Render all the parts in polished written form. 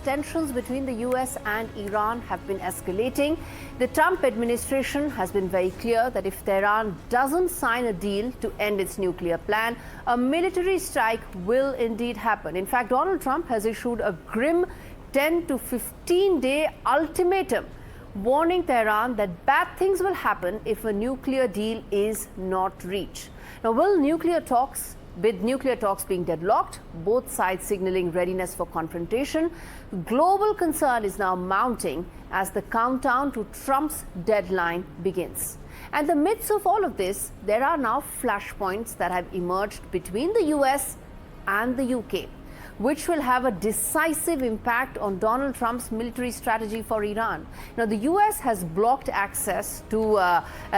tensions between the US and Iran have been escalating. The Trump administration has been very clear that if Tehran doesn't sign a deal to end its nuclear plan, a military strike will indeed happen. In fact, Donald Trump has issued a grim 10 to 15-day ultimatum, warning Tehran that bad things will happen if a nuclear deal is not reached. Now, with nuclear talks being deadlocked, both sides signaling readiness for confrontation, global concern is now mounting as the countdown to Trump's deadline begins. And in the midst of all of this, there are now flashpoints that have emerged between the US and the UK, which will have a decisive impact on Donald Trump's military strategy for Iran. Now, the US has blocked access to,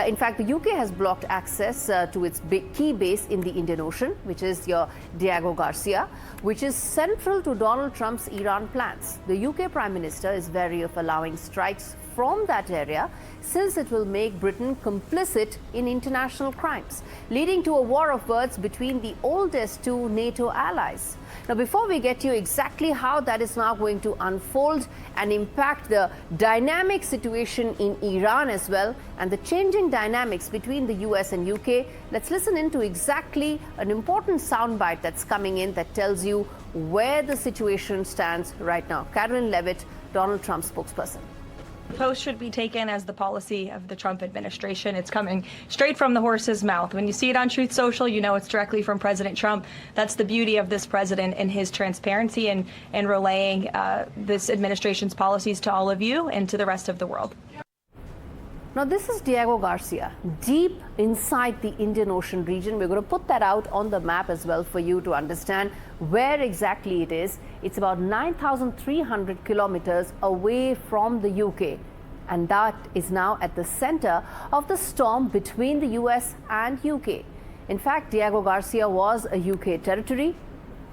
in fact, the UK has blocked access to its key base in the Indian Ocean, which is your Diego Garcia, which is central to Donald Trump's Iran plans. The UK Prime Minister is wary of allowing strikes from that area, since it will make Britain complicit in international crimes, leading to a war of words between the oldest two NATO allies. Now, before we get to exactly how that is now going to unfold and impact the dynamic situation in Iran as well, and the changing dynamics between the US and UK, let's listen into exactly an important soundbite that's coming in that tells you where the situation stands right now. Caroline Levitt, Donald Trump's spokesperson. Post should be taken as the policy of the Trump administration. It's coming straight from the horse's mouth. When you see it on Truth Social, you know it's directly from President Trump. That's the beauty of this president and his transparency and relaying this administration's policies to all of you and to the rest of the world. Now, this is Diego Garcia, deep inside the Indian Ocean region. We're going to put that out on the map as well for you to understand where exactly it is. It's about 9,300 kilometers away from the UK. And that is now at the center of the storm between the US and UK. In fact, Diego Garcia was a UK territory.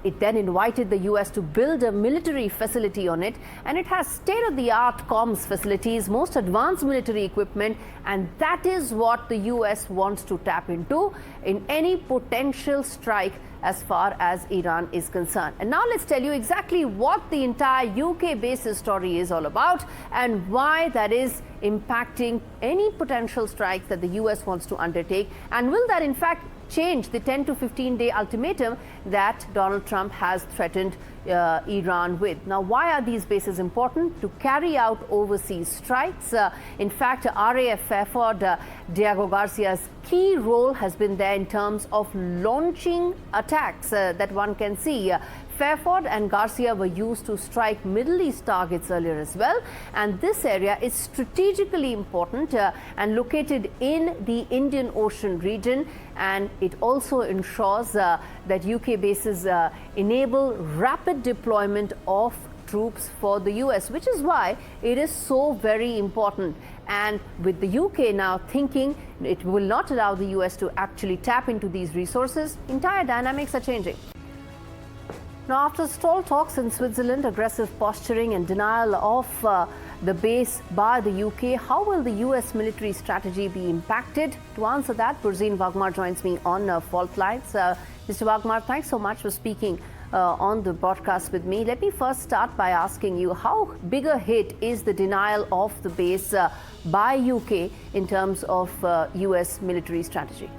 It then invited the US to build a military facility on it, and it has state-of-the-art comms facilities, most advanced military equipment, and that is what the US wants to tap into in any potential strike as far as Iran is concerned. And now let's tell you exactly what the entire UK basis story is all about and why that is impacting any potential strikes that the US wants to undertake, and will that in fact change the 10 to 15-day ultimatum that Donald Trump has threatened Iran with. Now, why are these bases important? To carry out overseas strikes. In fact, RAF Fairford, Diego Garcia's key role has been there in terms of launching attacks that one can see. Fairford and Garcia were used to strike Middle East targets earlier as well, and this area is strategically important and located in the Indian Ocean region, and it also ensures that UK bases enable rapid deployment of troops for the US, which is why it is so very important. And with the UK now thinking it will not allow the US to actually tap into these resources, entire dynamics are changing. Now, after stalled talks in Switzerland, aggressive posturing and denial of the base by the UK, how will the US military strategy be impacted? To answer that, Burzine Wagmar joins me on fault lines. Mr. Wagmar, thanks so much for speaking on the broadcast with me. Let me first start by asking you, how big a hit is the denial of the base by UK in terms of US military strategy?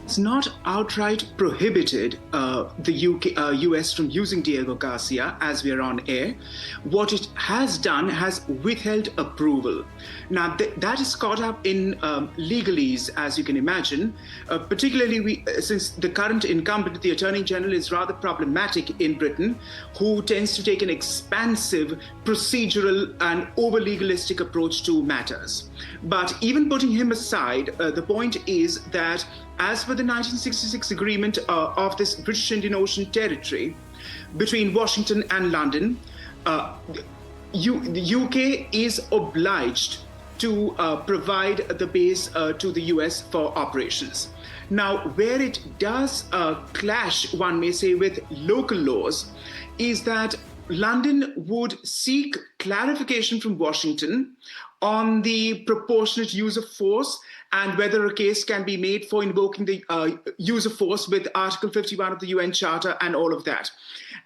It's not outright prohibited the US from using Diego Garcia as we are on air. What it has done has withheld approval. Now that is caught up in legalese, as you can imagine, particularly since the current incumbent, the Attorney General, is rather problematic in Britain, who tends to take an expansive procedural and over-legalistic approach to matters. But even putting him aside, the point is that as per the 1966 agreement of this British Indian Ocean territory between Washington and London, the UK is obliged to provide the base to the US for operations. Now, where it does clash, one may say, with local laws, is that London would seek clarification from Washington on the proportionate use of force and whether a case can be made for invoking the use of force with Article 51 of the UN Charter and all of that.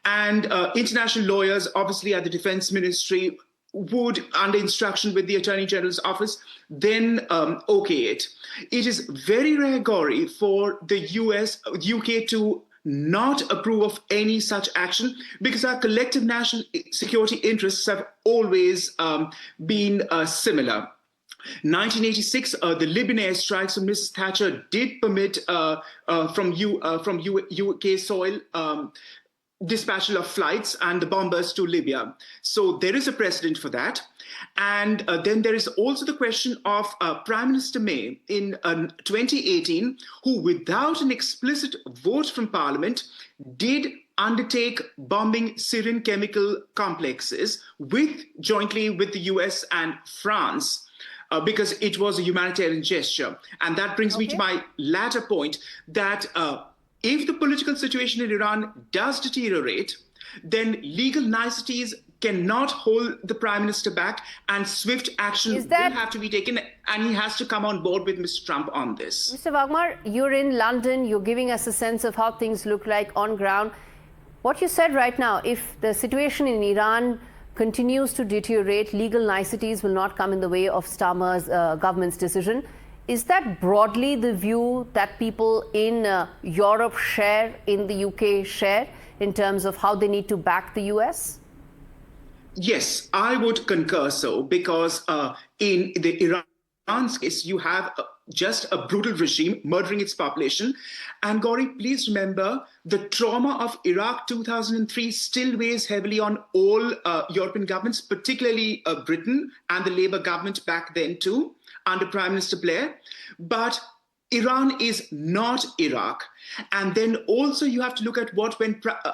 And international lawyers, obviously at the Defense Ministry, would, under instruction with the Attorney General's office, then okay it. It is very rare, Gaurie, for the UK to not approve of any such action because our collective national security interests have always been similar. 1986, the Libyan airstrikes on Mrs. Thatcher did permit from UK soil dispatch of flights and the bombers to Libya. So there is a precedent for that. And then there is also the question of Prime Minister May in 2018, who without an explicit vote from Parliament did undertake bombing Syrian chemical complexes jointly with the US and France. Because it was a humanitarian gesture. And that brings me to my latter point that if the political situation in Iran does deteriorate, then legal niceties cannot hold the Prime Minister back and swift action will have to be taken and he has to come on board with Mr. Trump on this. Mr. Wagmar, you're in London, you're giving us a sense of how things look like on ground. What you said right now, if the situation in Iran continues to deteriorate, legal niceties will not come in the way of Starmer's government's decision. Is that broadly the view that people in Europe share, in the UK share, in terms of how they need to back the US? Yes, I would concur so, because in the Iran's case, you have just a brutal regime murdering its population. And Gaurie, please remember, the trauma of Iraq 2003 still weighs heavily on all European governments, particularly Britain and the Labour government back then too, under Prime Minister Blair. But Iran is not Iraq. And then also you have to look at what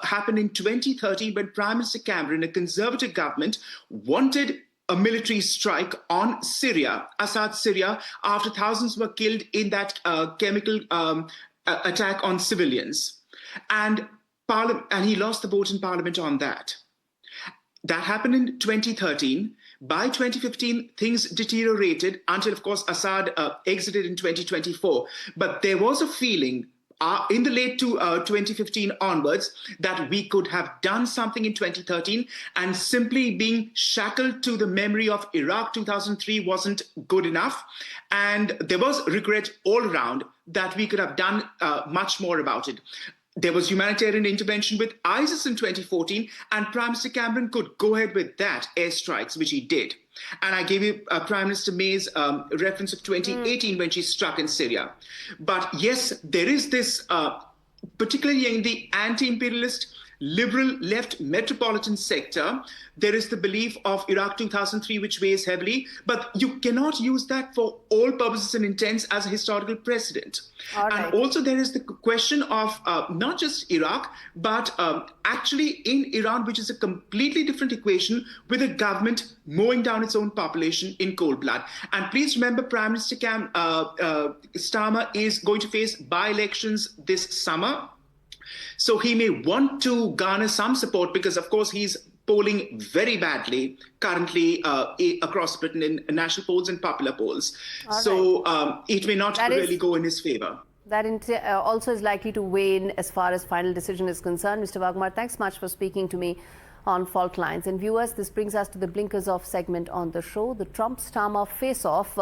happened in 2013 when Prime Minister Cameron, a conservative government, wanted a military strike on Syria, Assad Syria, after thousands were killed in that chemical attack on civilians. And he lost the vote in Parliament on that. That happened in 2013. By 2015, things deteriorated until, of course, Assad exited in 2024. But there was a feeling in the late 2015 onwards that we could have done something in 2013, and simply being shackled to the memory of Iraq 2003 wasn't good enough. And there was regret all around that we could have done much more about it. There was humanitarian intervention with ISIS in 2014, and Prime Minister Cameron could go ahead with that, airstrikes, which he did. And I gave you Prime Minister May's reference of 2018 when she struck in Syria. But yes, there is this, particularly in the anti-imperialist, liberal left metropolitan sector, there is the belief of Iraq 2003, which weighs heavily, but you cannot use that for all purposes and intents as a historical precedent. And also there is the question of not just Iraq, but actually in Iran, which is a completely different equation with a government mowing down its own population in cold blood. And please remember, Prime Minister Starmer is going to face by-elections this summer. So he may want to garner some support because, of course, he's polling very badly currently across Britain in national polls and popular polls. So it may not really go in his favor. That also is likely to weigh in as far as final decision is concerned. Mr. Wagmar, thanks much for speaking to me on Fault Lines. And viewers, this brings us to the blinkers off segment on the show. The Trump-Starmer face-off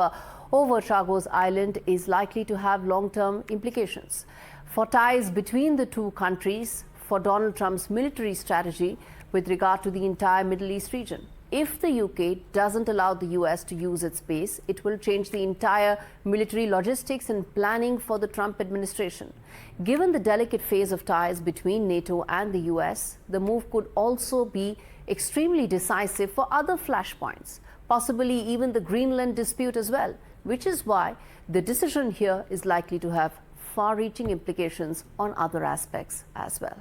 over Chagos Island is likely to have long-term implications for ties between the two countries, for Donald Trump's military strategy with regard to the entire Middle East region. If the UK doesn't allow the US to use its base, it will change the entire military logistics and planning for the Trump administration. Given the delicate phase of ties between NATO and the US, the move could also be extremely decisive for other flashpoints, possibly even the Greenland dispute as well, which is why the decision here is likely to have far-reaching implications on other aspects as well.